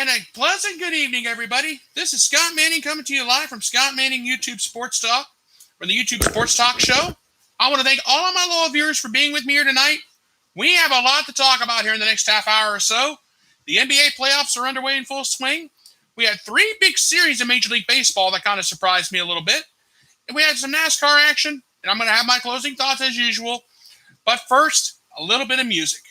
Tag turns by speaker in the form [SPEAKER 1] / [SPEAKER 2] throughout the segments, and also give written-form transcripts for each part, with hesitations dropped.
[SPEAKER 1] And a pleasant good evening, everybody. This is Scott Manning coming to you live from Scott Manning YouTube Sports Talk, or the YouTube Sports Talk Show. I want to thank all of my loyal viewers for being with me here tonight. We have a lot to talk about here in the next half hour or so. The NBA playoffs are underway in full swing. We had 3 big series of Major League Baseball that kind of surprised me a little bit. And we had some NASCAR action, and I'm going to have my closing thoughts as usual. But first, a little bit of music.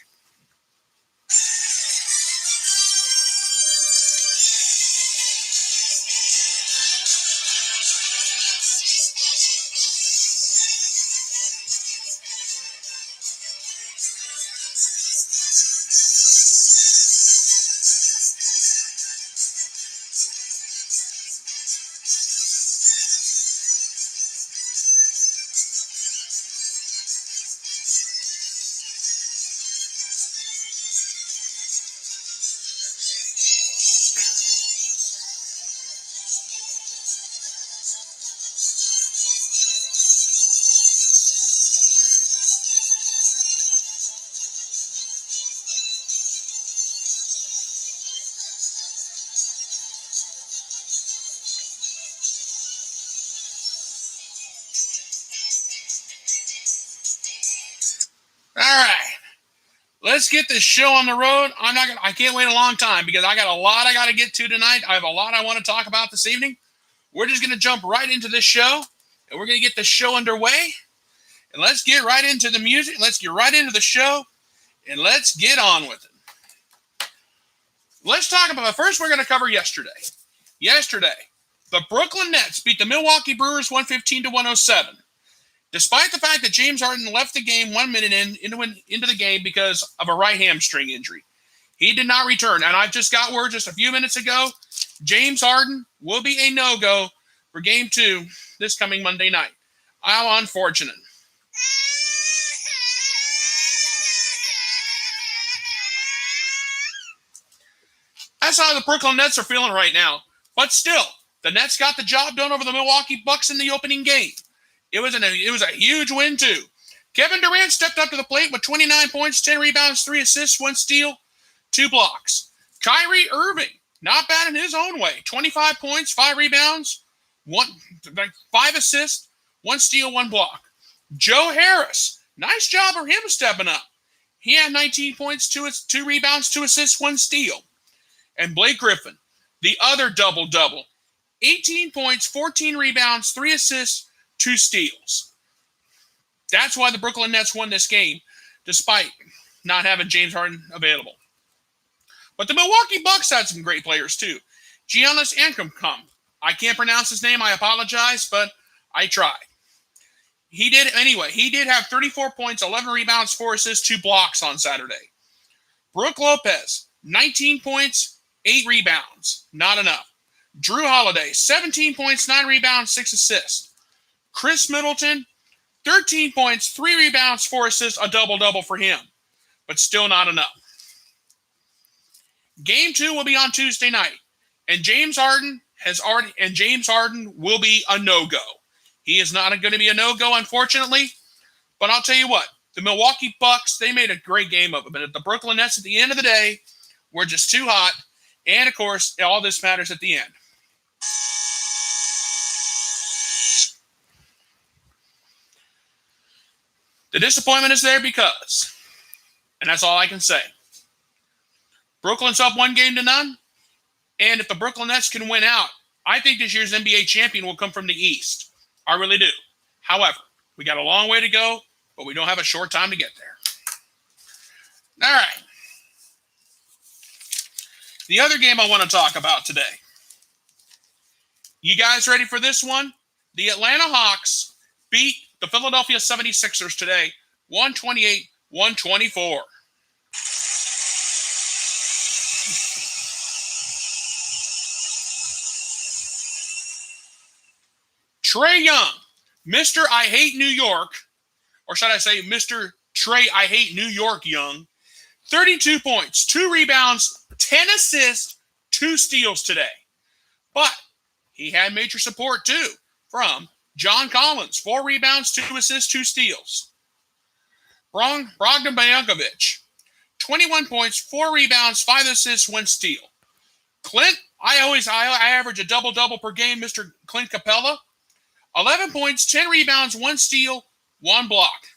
[SPEAKER 1] All right, let's get this show on the road. I can't wait a long time because I got a lot I got to get to tonight. I have a lot I want to talk about this evening. We're just going to jump right into this show, and we're going to get the show underway. And let's get right into the music. Let's get right into the show, and let's get on with it. Let's talk about, first we're going to cover yesterday. Yesterday, the Brooklyn Nets beat the Milwaukee Brewers 115-107. Despite the fact that James Harden left the game 1 minute into the game because of a right hamstring injury. He did not return. And I've just got word just a few minutes ago, James Harden will be a no-go for Game 2 this coming Monday night. How unfortunate. That's how the Brooklyn Nets are feeling right now. But still, the Nets got the job done over the Milwaukee Bucks in the opening game. It was a huge win, too. Kevin Durant stepped up to the plate with 29 points, 10 rebounds, 3 assists, 1 steal, 2 blocks. Kyrie Irving, not bad in his own way. 25 points, 5 rebounds, 5 assists, 1 steal, 1 block. Joe Harris, nice job for him stepping up. He had 19 points, 2 rebounds, 2 assists, 1 steal. And Blake Griffin, the other double-double. 18 points, 14 rebounds, 3 assists, 2 steals. That's why the Brooklyn Nets won this game, despite not having James Harden available. But the Milwaukee Bucks had some great players, too. Giannis Antetokounmpo. I can't pronounce his name. I apologize, but I tried. He did have 34 points, 11 rebounds, 4 assists, 2 blocks on Saturday. Brook Lopez, 19 points, 8 rebounds. Not enough. Drew Holiday, 17 points, 9 rebounds, 6 assists. Chris Middleton, 13 points, 3 rebounds, 4 assists, a double-double for him. But still not enough. Game 2 will be on Tuesday night. And James Harden will be a no-go. He is not going to be a no-go, unfortunately. But I'll tell you what, the Milwaukee Bucks, they made a great game of it. But the Brooklyn Nets, at the end of the day, were just too hot. And, of course, all this matters at the end. The disappointment is there because, and that's all I can say. Brooklyn's up 1-0, and if the Brooklyn Nets can win out, I think this year's NBA champion will come from the East. I really do. However, we got a long way to go, but we don't have a short time to get there. All right. The other game I want to talk about today. You guys ready for this one? The Atlanta Hawks beat the Philadelphia 76ers today, 128-124. Trae Young, Mr. I Hate New York, or should I say Mr. Trae I Hate New York Young, 32 points, 2 rebounds, 10 assists, 2 steals today. But he had major support too from John Collins, 4 rebounds, 2 assists, 2 steals. Brogdon Bogdanovic, 21 points, 4 rebounds, 5 assists, 1 steal. Clint, I average a double-double per game, Mr. Clint Capella. 11 points, 10 rebounds, 1 steal, 1 block.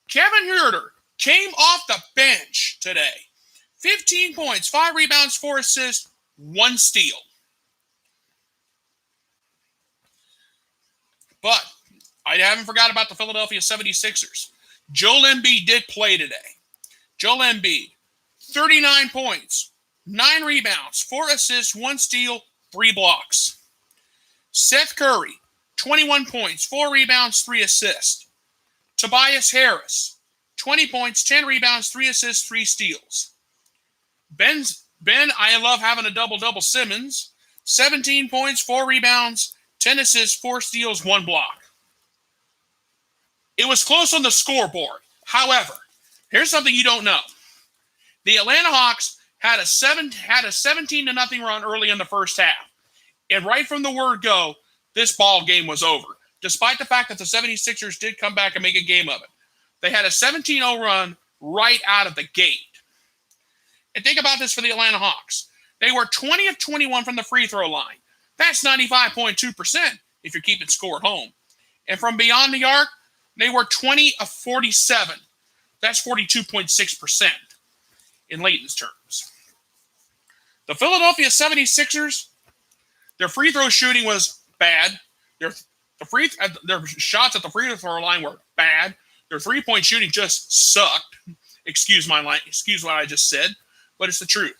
[SPEAKER 1] Kevin Huerter came off the bench today. 15 points, 5 rebounds, 4 assists, 1 steal. But I haven't forgot about the Philadelphia 76ers. Joel Embiid did play today. Joel Embiid, 39 points, 9 rebounds, 4 assists, 1 steal, 3 blocks. Seth Curry, 21 points, 4 rebounds, 3 assists. Tobias Harris, 20 points, 10 rebounds, 3 assists, 3 steals. Ben, I love having a double-double Simmons, 17 points, 4 rebounds, 10 assists, 4 steals, 1 block. It was close on the scoreboard. However, here's something you don't know. The Atlanta Hawks had a 17-0 run early in the first half. And right from the word go, this ball game was over. Despite the fact that the 76ers did come back and make a game of it. They had a 17-0 run right out of the gate. And think about this for the Atlanta Hawks. They were 20 of 21 from the free throw line. That's 95.2% if you're keeping score at home. And from beyond the arc, they were 20 of 47. That's 42.6% in Layton's terms. The Philadelphia 76ers, their free throw shooting was bad. Their shots at the free throw line were bad. Their three-point shooting just sucked. Excuse what I just said, but it's the truth.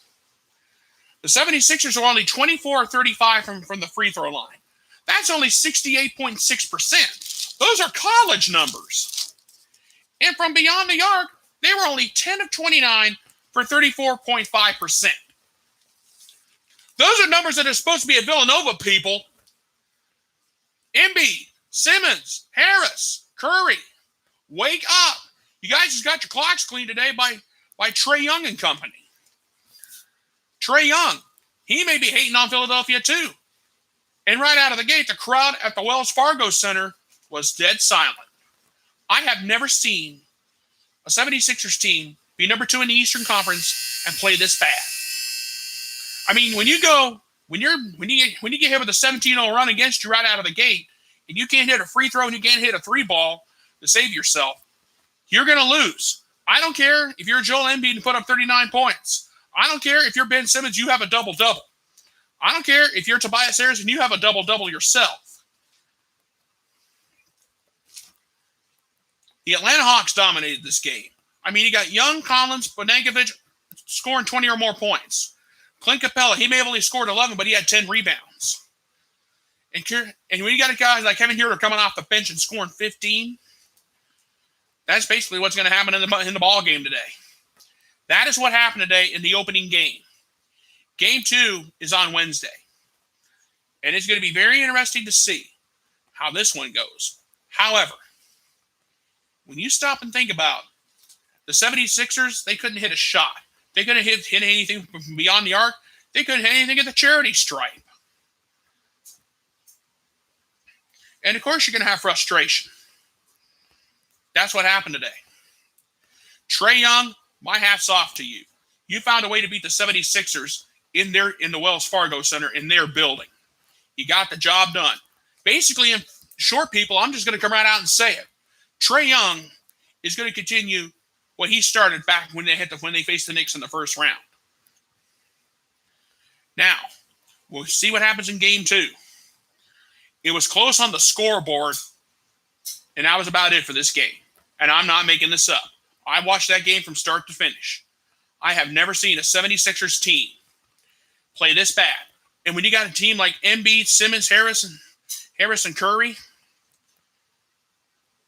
[SPEAKER 1] The 76ers are only 24 or 35 from the free throw line. That's only 68.6%. Those are college numbers. And from beyond the arc, they were only 10 of 29 for 34.5%. Those are numbers that are supposed to be at Villanova, people. Embiid, Simmons, Harris, Curry, wake up. You guys just got your clocks cleaned today by Trae Young and company. Trae Young, he may be hating on Philadelphia too. And right out of the gate, the crowd at the Wells Fargo Center was dead silent. I have never seen a 76ers team be number 2 in the Eastern Conference and play this bad. I mean, when you get hit with a 17-0 run against you right out of the gate, and you can't hit a free throw and you can't hit a 3-ball to save yourself, you're going to lose. I don't care if you're Joel Embiid and put up 39 points. I don't care if you're Ben Simmons, you have a double-double. I don't care if you're Tobias Harris and you have a double-double yourself. The Atlanta Hawks dominated this game. I mean, you got Young, Collins, Bonankovic scoring 20 or more points. Clint Capella, he may have only scored 11, but he had 10 rebounds. And when you got a guy like Kevin Huerter coming off the bench and scoring 15, that's basically what's going to happen in the ball game today. That is what happened today in the opening game. Game 2 is on Wednesday. And it's going to be very interesting to see how this one goes. However, when you stop and think about the 76ers, they couldn't hit a shot. They couldn't hit anything from beyond the arc. They couldn't hit anything at the charity stripe. And, of course, you're going to have frustration. That's what happened today. Trae Young, my hat's off to you. You found a way to beat the 76ers in the Wells Fargo Center in their building. You got the job done. Basically, in short, people, I'm just going to come right out and say it. Trae Young is going to continue what he started back when they faced the Knicks in the first round. Now, we'll see what happens in Game 2. It was close on the scoreboard, and that was about it for this game. And I'm not making this up. I watched that game from start to finish. I have never seen a 76ers team play this bad. And when you got a team like Embiid, Simmons, Harris, and Curry,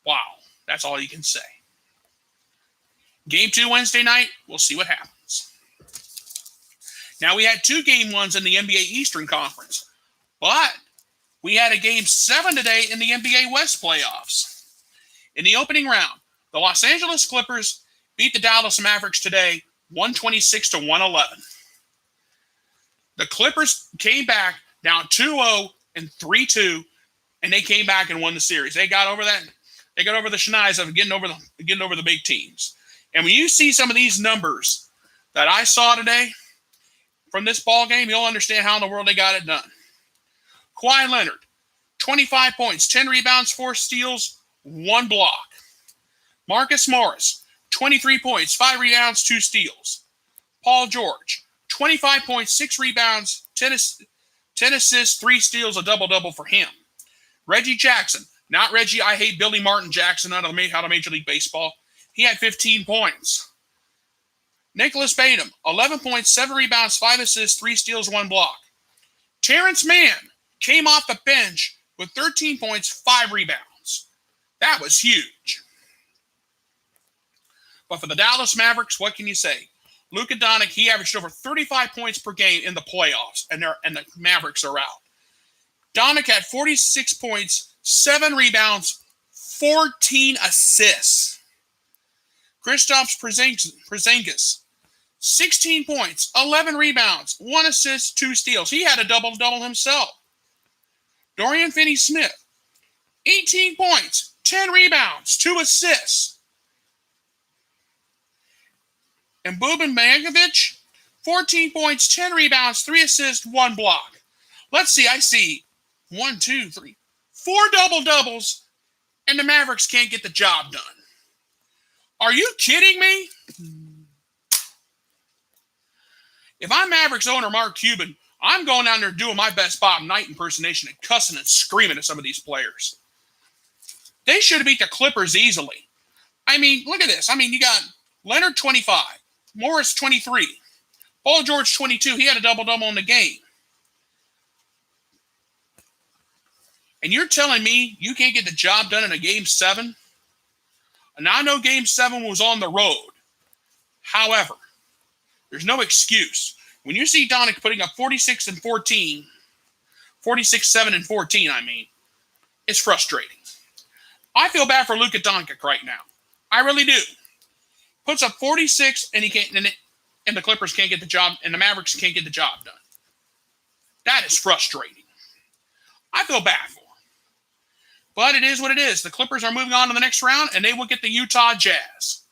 [SPEAKER 1] wow, that's all you can say. Game 2 Wednesday night, we'll see what happens. Now, we had 2 game 1s in the NBA Eastern Conference, but we had a Game 7 today in the NBA West playoffs. In the opening round, the Los Angeles Clippers beat the Dallas Mavericks today 126-111. The Clippers came back down 2-0 and 3-2, and they came back and won the series. They got over that. They got over the schneis of getting over the big teams. And when you see some of these numbers that I saw today, from this ball game, you'll understand how in the world they got it done. Kawhi Leonard, 25 points, 10 rebounds, 4 steals, 1 block. Marcus Morris, 23 points, 5 rebounds, 2 steals. Paul George, 25 points, 6 rebounds, 10 assists, 3 steals, a double-double for him. Reggie Jackson, not Reggie, I hate Billy Martin Jackson out of Major League Baseball. He had 15 points. Nicholas Batum, 11 points, 7 rebounds, 5 assists, 3 steals, 1 block. Terrence Mann came off the bench with 13 points, 5 rebounds. That was huge. But for the Dallas Mavericks, what can you say? Luka Doncic, he averaged over 35 points per game in the playoffs, and the Mavericks are out. Doncic had 46 points, 7 rebounds, 14 assists. Kristaps Porzingis, 16 points, 11 rebounds, 1 assist, 2 steals. He had a double-double himself. Dorian Finney-Smith, 18 points, 10 rebounds, 2 assists. And Boban Marjanovic, 14 points, 10 rebounds, 3 assists, 1 block. Let's see, I see 1, 2, 3, 4 double-doubles, and the Mavericks can't get the job done. Are you kidding me? If I'm Mavericks owner Mark Cuban, I'm going down there doing my best Bob Knight impersonation and cussing and screaming at some of these players. They should have beat the Clippers easily. I mean, look at this. I mean, you got Leonard 25, Morris 23, Paul George 22. He had a double-double in the game. And you're telling me you can't get the job done in a Game 7? And I know Game 7 was on the road. However, there's no excuse. When you see Doncic putting up 46 and 14, 46, 7, and 14, it's frustrating. I feel bad for Luka Doncic right now. I really do. Puts up 46 and he can't, and the Clippers can't get the job, and the Mavericks can't get the job done. That is frustrating. I feel bad for him. But it is what it is. The Clippers are moving on to the next round, and they will get the Utah Jazz.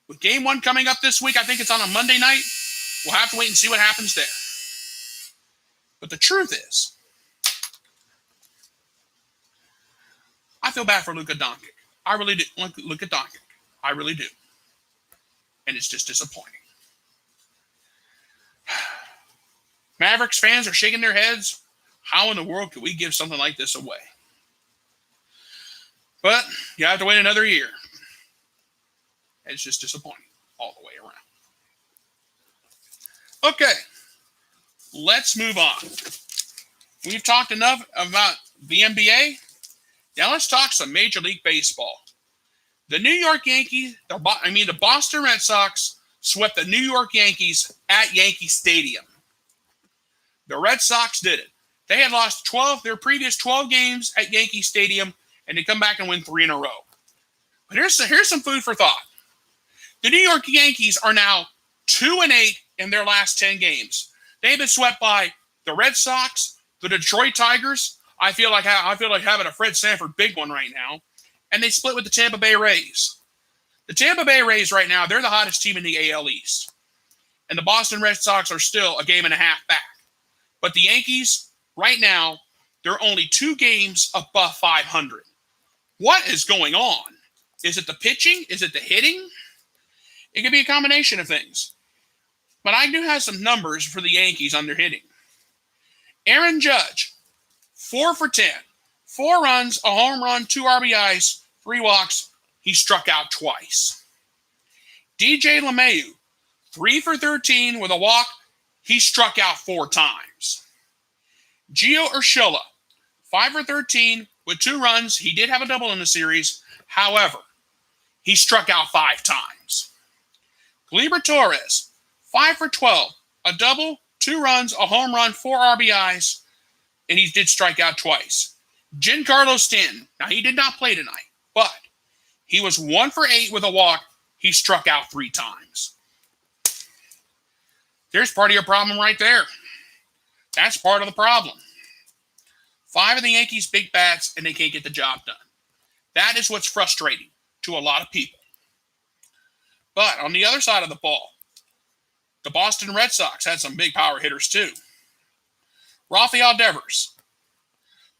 [SPEAKER 1] With Game 1 coming up this week, I think it's on a Monday night. We'll have to wait and see what happens there. But the truth is, I feel bad for Luka Doncic. I really do. Luka Doncic. I really do. And it's just disappointing. Mavericks fans are shaking their heads. How in the world could we give something like this away? But you have to wait another year. It's just disappointing all the way around. Okay, let's move on. We've talked enough about the NBA. Now let's talk some Major League Baseball. The New York Yankees, the Boston Red Sox swept the New York Yankees at Yankee Stadium. The Red Sox did it. They had lost their previous 12 games at Yankee Stadium, and they come back and win 3 in a row. But here's some food for thought. The New York Yankees are now 2-8 in their last 10 games. They've been swept by the Red Sox, the Detroit Tigers. I feel like having a Fred Sanford big one right now. And they split with the Tampa Bay Rays. The Tampa Bay Rays right now, they're the hottest team in the AL East. And the Boston Red Sox are still a game and a half back. But the Yankees, right now, they're only 2 games above 500. What is going on? Is it the pitching? Is it the hitting? It could be a combination of things. But I do have some numbers for the Yankees on their hitting. Aaron Judge, 4 for 10. 4 runs, a home run, 2 RBIs, 3 walks. He struck out twice. DJ LeMahieu, 3 for 13 with a walk. He struck out 4 times. Gio Urshela, 5 for 13 with 2 runs. He did have a double in the series. However, he struck out 5 times. Gleyber Torres, 5 for 12, a double, 2 runs, a home run, 4 RBIs, and he did strike out twice. Giancarlo Stanton, now he did not play tonight, but he was 1 for 8 with a walk. He struck out 3 times. There's part of your problem right there. That's part of the problem. 5 of the Yankees' big bats, and they can't get the job done. That is what's frustrating to a lot of people. But on the other side of the ball, The Boston Red Sox had some big power hitters too. Rafael Devers,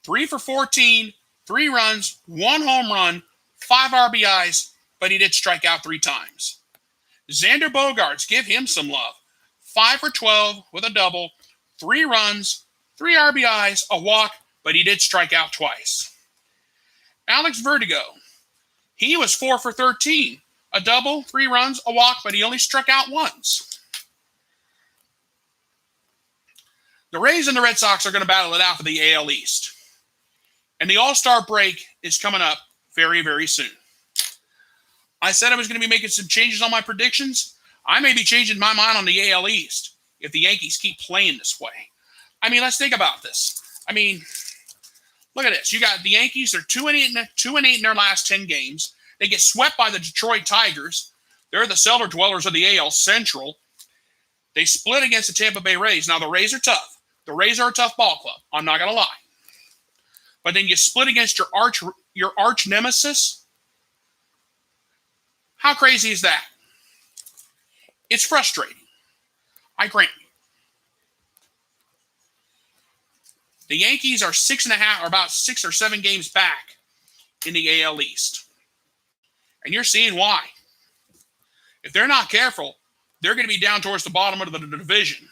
[SPEAKER 1] 3 for 14, 3 runs, 1 home run, 5 RBIs, but he did strike out 3 times. Xander Bogaerts, give him some love. 5 for 12 with a double, 3 runs, 3 RBIs, a walk, but he did strike out twice. Alex Verdugo, he was 4 for 13, a double, 3 runs, a walk, but he only struck out once. The Rays and the Red Sox are going to battle it out for the AL East. And the All-Star break is coming up very, very soon. I said I was going to be making some changes on my predictions. I may be changing my mind on the AL East if the Yankees keep playing this way. I mean, let's think about this. I mean, look at this. You got the Yankees. They're 2-8 in their last 10 games. They get swept by the Detroit Tigers. They're the cellar dwellers of the AL Central. They split against the Tampa Bay Rays. Now, the Rays are tough. The Rays are a tough ball club. I'm not going to lie. But then you split against your arch nemesis. How crazy is that? It's frustrating. I grant you. The Yankees are 6.5, or about 6 or 7 games back in the AL East. And you're seeing why. If they're not careful, they're going to be down towards the bottom of the division.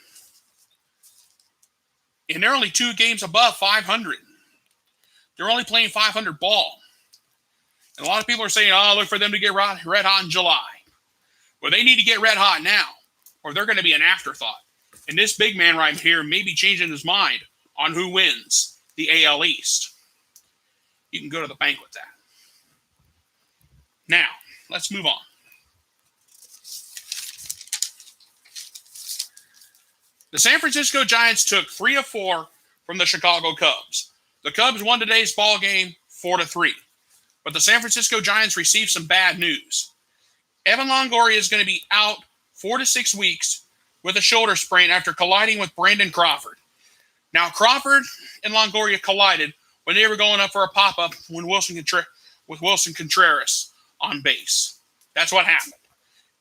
[SPEAKER 1] And they're only 2 games above 500. They're only playing 500 ball. And a lot of people are saying, oh, look for them to get red hot in July. Well, they need to get red hot now, or they're going to be an afterthought. And this big man right here may be changing his mind on who wins the AL East. You can go to the bank with that. Now, let's move on. The San Francisco Giants took 3 of 4 from the Chicago Cubs. The Cubs won today's ball game 4-3. But the San Francisco Giants received some bad news. Evan Longoria is going to be out 4 to 6 weeks with a shoulder sprain after colliding with Brandon Crawford. Now, Crawford and Longoria collided when they were going up for a pop-up with Wilson Contreras on base. That's what happened.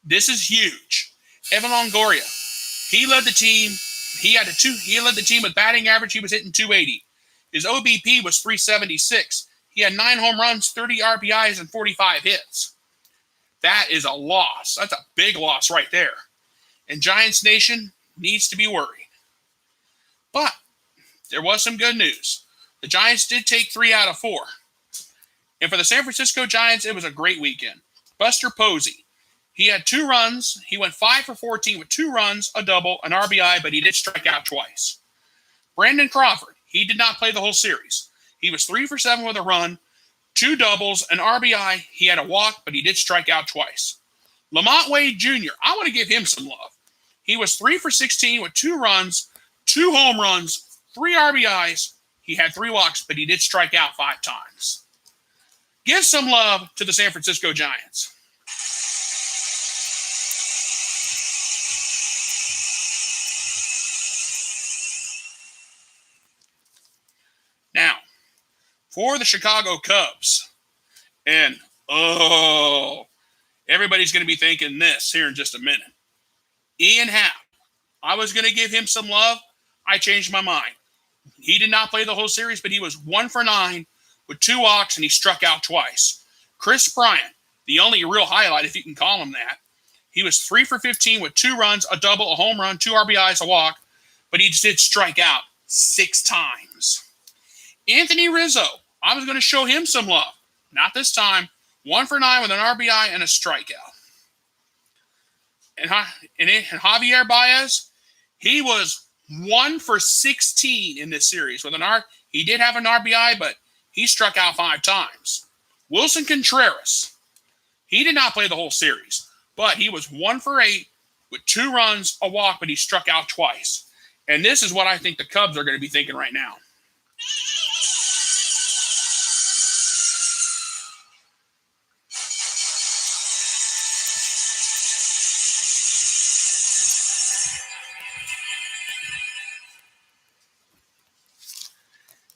[SPEAKER 1] This is huge. Evan Longoria, he led the team. He led the team with batting average. He was hitting 280. His OBP was 376. He had 9 home runs, 30 RBIs, and 45 hits. That is a loss. That's a big loss right there. And Giants Nation needs to be worried. But there was some good news. The Giants did take 3 out of 4. And for the San Francisco Giants, it was a great weekend. Buster Posey, he had 2 runs. He went 5 for 14 with 2 runs, a double, an RBI, but he did strike out twice. Brandon Crawford, he did not play the whole series. He was 3 for 7 with a run, 2 doubles, an RBI. He had a walk, but he did strike out twice. Lamont Wade Jr., I want to give him some love. He was 3 for 16 with 2 runs, 2 home runs, 3 RBIs. He had 3 walks, but he did strike out 5 times. Give some love to the San Francisco Giants. Now, for the Chicago Cubs, and everybody's going to be thinking this here in just a minute. Ian Happ, I was going to give him some love. I changed my mind. He did not play the whole series, but he was 1 for 9 with 2 walks, and he struck out twice. Chris Bryant, the only real highlight, if you can call him that, he was 3 for 15 with 2 runs, a double, a home run, 2 RBIs, a walk, but he did strike out 6 times. Anthony Rizzo, I was going to show him some love. Not this time. 1 for 9 with an RBI and a strikeout. And Javier Baez, he was 1 for 16 in this series. He did have an RBI, but he struck out 5 times. Wilson Contreras, he did not play the whole series, but he was 1 for 8 with 2 runs, a walk, but he struck out twice. And this is what I think the Cubs are going to be thinking right now.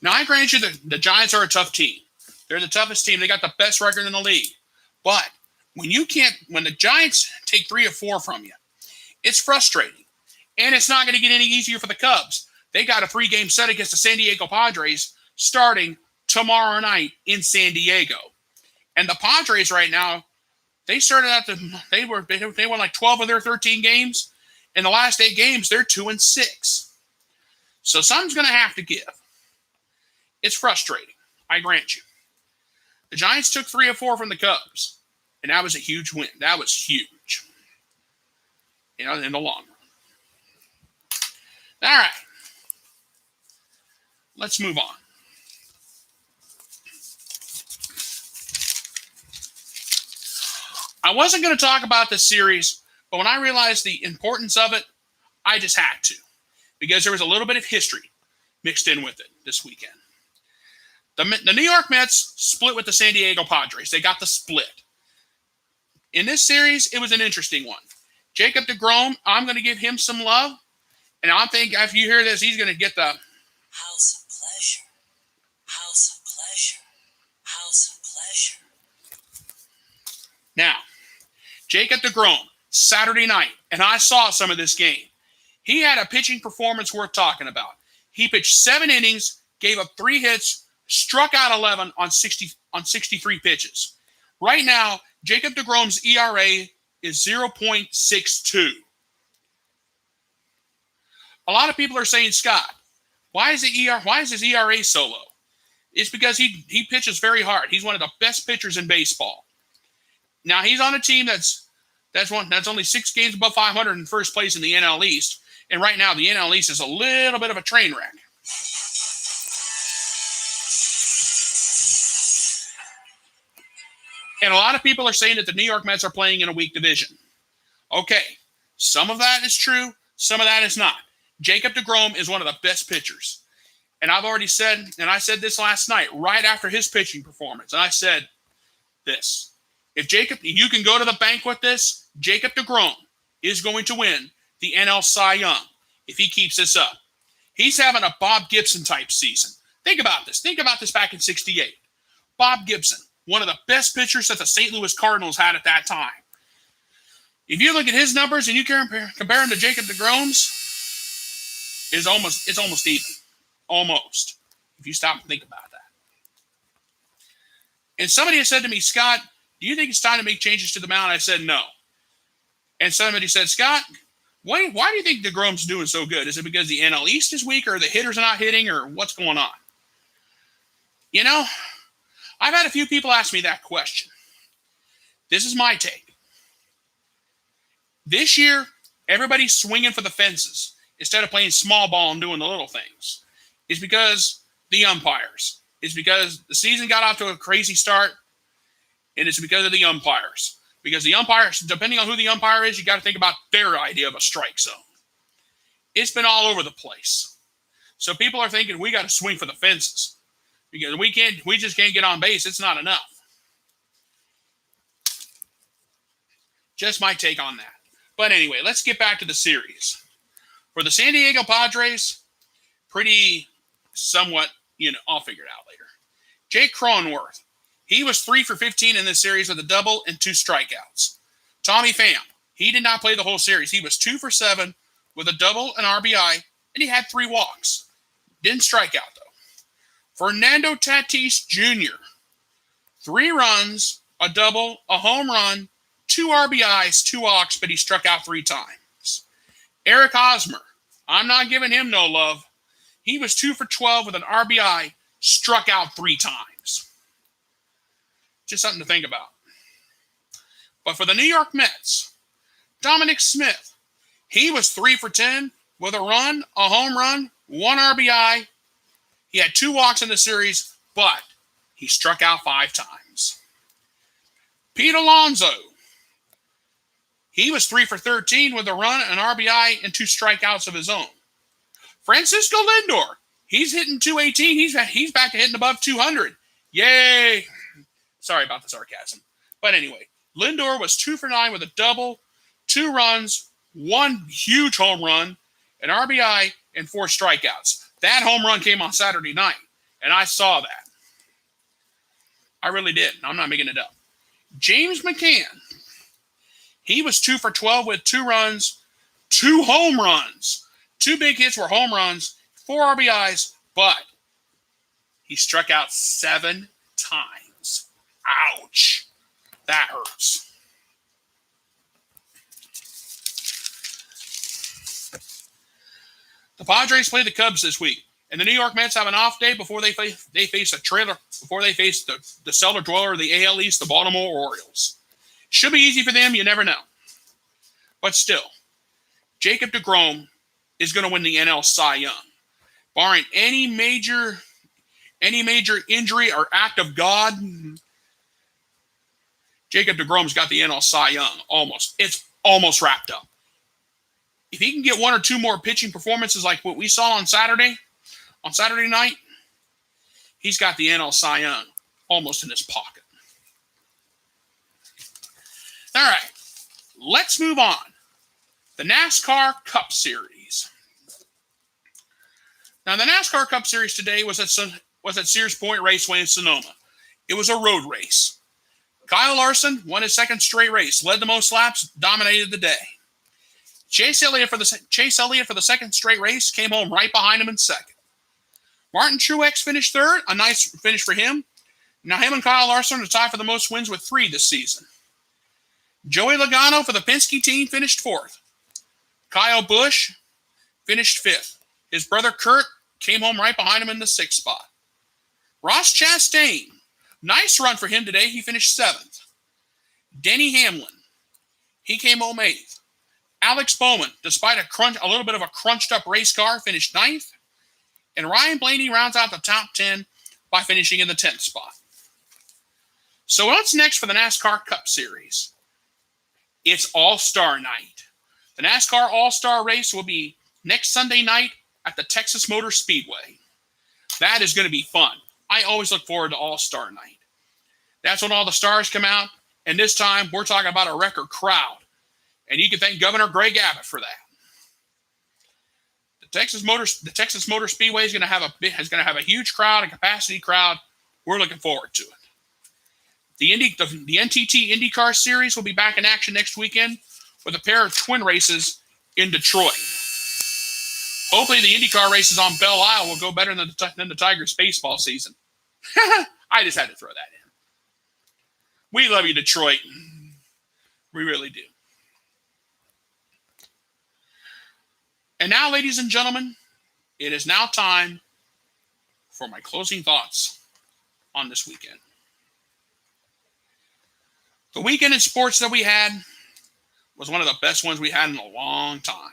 [SPEAKER 1] Now, I grant you that the Giants are a tough team. They're the toughest team. They got the best record in the league. But when the Giants take 3 of 4 from you, it's frustrating. And it's not going to get any easier for the Cubs. They got a 3-game set against the San Diego Padres starting tomorrow night in San Diego. And the Padres right now, they started out they won like 12 of their 13 games. In the last 8 games, they're 2-6. So something's going to have to give. It's frustrating, I grant you. The Giants took 3 of 4 from the Cubs, and that was a huge win. That was huge, in the long run. All right, let's move on. I wasn't going to talk about this series, but when I realized the importance of it, I just had to, because there was a little bit of history mixed in with it this weekend. The New York Mets split with the San Diego Padres. They got the split. In this series, it was an interesting one. Jacob deGrom, I'm going to give him some love, and I think if you hear this, he's going to get the
[SPEAKER 2] House of Pleasure. House of Pleasure. House of Pleasure.
[SPEAKER 1] Now, Jacob deGrom, Saturday night, and I saw some of this game. He had a pitching performance worth talking about. He pitched 7 innings, gave up 3 hits, struck out 11 on 63 pitches. Right now, Jacob deGrom's ERA is 0.62. A lot of people are saying, Scott, why is his ERA so low? It's because he pitches very hard. He's one of the best pitchers in baseball. Now he's on a team that's only 6 games above 500 in first place in the NL East, and right now the NL East is a little bit of a train wreck. And a lot of people are saying that the New York Mets are playing in a weak division. Okay, some of that is true, some of that is not. Jacob deGrom is one of the best pitchers. And I've already said, and I said this last night, right after his pitching performance, and I said this. If you can go to the bank with this, Jacob deGrom is going to win the NL Cy Young if he keeps this up. He's having a Bob Gibson type season. Think about this. Think about this back in '68. Bob Gibson, one of the best pitchers that the St. Louis Cardinals had at that time. If you look at his numbers and you compare him to Jacob deGrom's, it's almost even. Almost. If you stop and think about that. And somebody has said to me, Scott, do you think it's time to make changes to the mound? I said no. And somebody said, Scott, why do you think deGrom's doing so good? Is it because the NL East is weak, or the hitters are not hitting, or what's going on? I've had a few people ask me that question. This is my take. This year, everybody's swinging for the fences instead of playing small ball and doing the little things. It's because the umpires. It's because the season got off to a crazy start, and it's because of the umpires. Because the umpires, depending on who the umpire is, you got to think about their idea of a strike zone. It's been all over the place. So people are thinking we got to swing for the fences because we just can't get on base. It's not enough. Just my take on that. But anyway, let's get back to the series. For the San Diego Padres, pretty somewhat, I'll figure it out later. Jake Cronenworth. He was 3 for 15 in this series with a double and 2 strikeouts. Tommy Pham, he did not play the whole series. He was 2 for 7 with a double, an RBI, and he had 3 walks. Didn't strike out, though. Fernando Tatis Jr., 3 runs, a double, a home run, 2 RBIs, 2 walks, but he struck out 3 times. Eric Hosmer, I'm not giving him no love. He was 2 for 12 with an RBI, struck out 3 times. Just something to think about. But for the New York Mets, Dominic Smith, he was 3 for 10 with a run, a home run, 1 RBI. He had 2 walks in the series, but he struck out 5 times. Pete Alonso, he was 3 for 13 with a run, an RBI, and 2 strikeouts of his own. Francisco Lindor, he's hitting 218. He's back to hitting above 200. Yay! Sorry about the sarcasm. But anyway, Lindor was 2 for 9 with a double, 2 runs, 1 huge home run, an RBI, and 4 strikeouts. That home run came on Saturday night, and I saw that. I really did. I'm not making it up. James McCann, he was 2 for 12 with 2 runs, 2 home runs. 2 big hits were home runs, 4 RBIs, but he struck out 7 times. Ouch. That hurts. The Padres play the Cubs this week, and the New York Mets have an off day before they face the cellar dweller of the AL East, the Baltimore Orioles. Should be easy for them, you never know. But still, Jacob deGrom is going to win the NL Cy Young. Barring any major injury or act of God, Jacob deGrom's got the NL Cy Young almost. It's almost wrapped up. If he can get 1 or 2 more pitching performances like what we saw on Saturday night, he's got the NL Cy Young almost in his pocket. All right, let's move on. The NASCAR Cup Series. Now, the NASCAR Cup Series today was at Sears Point Raceway in Sonoma. It was a road race. Kyle Larson won his 2nd straight race, led the most laps, dominated the day. Chase Elliott for the 2nd straight race came home right behind him in 2nd. Martin Truex finished 3rd, a nice finish for him. Now him and Kyle Larson are tied for the most wins with 3 this season. Joey Logano for the Penske team finished 4th. Kyle Busch finished 5th. His brother Kurt came home right behind him in the 6th spot. Ross Chastain, nice run for him today. He finished 7th. Denny Hamlin, he came home 8th. Alex Bowman, despite a little bit of a crunched-up race car, finished 9th. And Ryan Blaney rounds out the top 10 by finishing in the 10th spot. So what's next for the NASCAR Cup Series? It's All-Star Night. The NASCAR All-Star Race will be next Sunday night at the Texas Motor Speedway. That is going to be fun. I always look forward to All-Star Night. That's when all the stars come out, and this time we're talking about a record crowd. And you can thank Governor Greg Abbott for that. The Texas Motor Speedway is going to have a huge crowd, a capacity crowd. We're looking forward to it. The NTT IndyCar Series will be back in action next weekend with a pair of twin races in Detroit. Hopefully the IndyCar races on Belle Isle will go better than the Tigers baseball season. I just had to throw that in. We love you, Detroit. We really do. And now, ladies and gentlemen, it is now time for my closing thoughts on this weekend. The weekend in sports that we had was one of the best ones we had in a long time.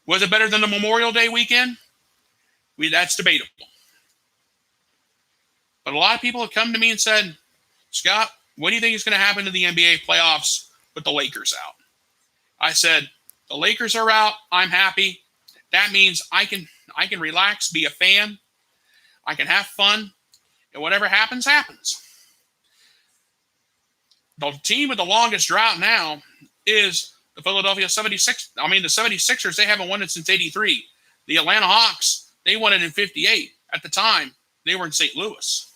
[SPEAKER 1] Was it better than the Memorial Day weekend? That's debatable. But a lot of people have come to me and said, Scott, what do you think is going to happen to the NBA playoffs with the Lakers out? I said, the Lakers are out. I'm happy. That means I can relax, be a fan. I can have fun. And whatever happens, happens. The team with the longest drought now is the Philadelphia 76ers. I mean, the 76ers, they haven't won it since 83. The Atlanta Hawks, they won it in 58. At the time, they were in St. Louis.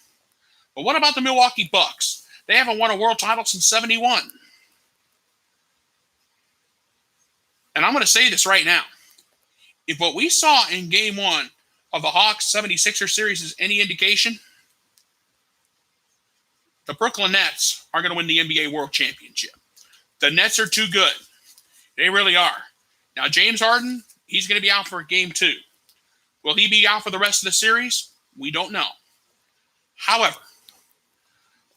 [SPEAKER 1] But what about the Milwaukee Bucks? They haven't won a world title since 71. And I'm going to say this right now. If what we saw in Game 1 of the Hawks 76ers series is any indication, the Brooklyn Nets are going to win the NBA World Championship. The Nets are too good. They really are. Now, James Harden, he's going to be out for Game 2. Will he be out for the rest of the series? We don't know. However,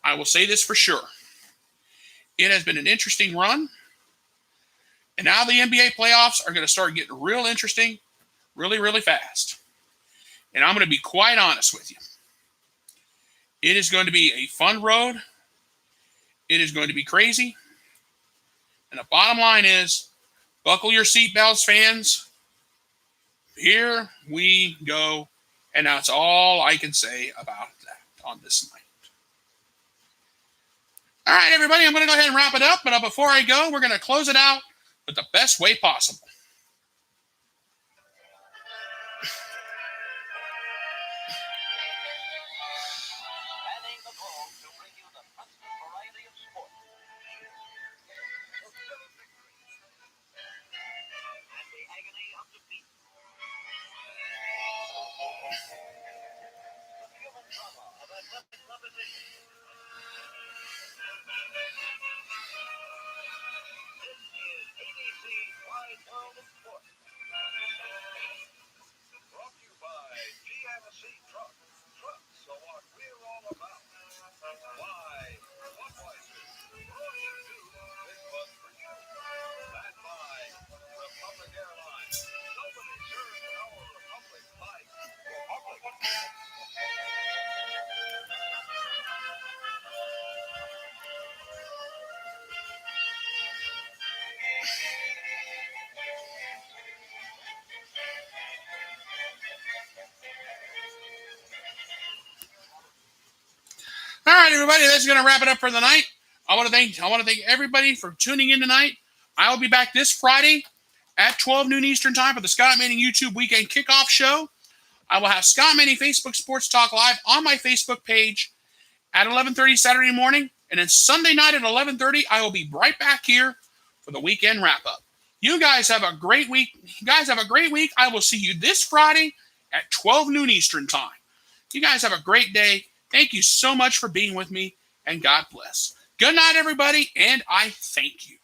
[SPEAKER 1] I will say this for sure. It has been an interesting run. And now the NBA playoffs are going to start getting real interesting really, really fast. And I'm going to be quite honest with you. It is going to be a fun road. It is going to be crazy. And the bottom line is, buckle your seatbelts, fans. Here we go. And that's all I can say about that on this night. All right, everybody, I'm going to go ahead and wrap it up. But before I go, we're going to close it out with the best way possible. right, everybody, that's going to wrap it up for the night. I want to thank everybody for tuning in tonight. I will be back this Friday at 12 noon Eastern Time for the Scott Manning YouTube Weekend Kickoff Show. I will have Scott Manning Facebook Sports Talk Live on my Facebook page at 11:30 Saturday morning. And then Sunday night at 11:30, I will be right back here for the weekend wrap-up. You guys have a great week. I will see you this Friday at 12 noon Eastern Time. You guys have a great day. Thank you so much for being with me, and God bless. Good night, everybody, and I thank you.